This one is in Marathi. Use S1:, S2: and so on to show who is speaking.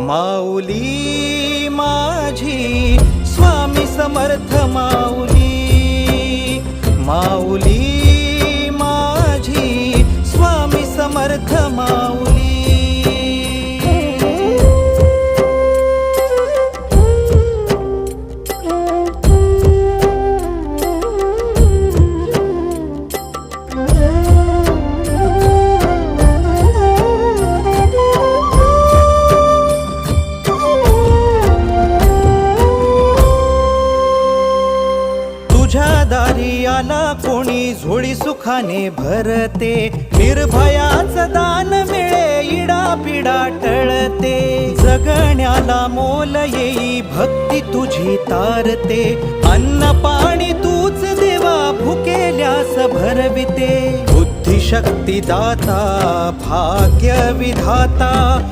S1: माऊली माझी स्वामी समर्थ माऊली, माऊली माझी स्वामी समर्थ माऊली। तुझ्या दारी आला कोणी झोळी सुखाने भरते, निर्भयाचं दान मिळे इडा पिडा टळते। जगण्याला मोल येई भक्ती तुझी तारते, अन्न पाणी तूच देवा भुकेल्यास भरविते। बुद्धी शक्ती दाता भाग्य विधाता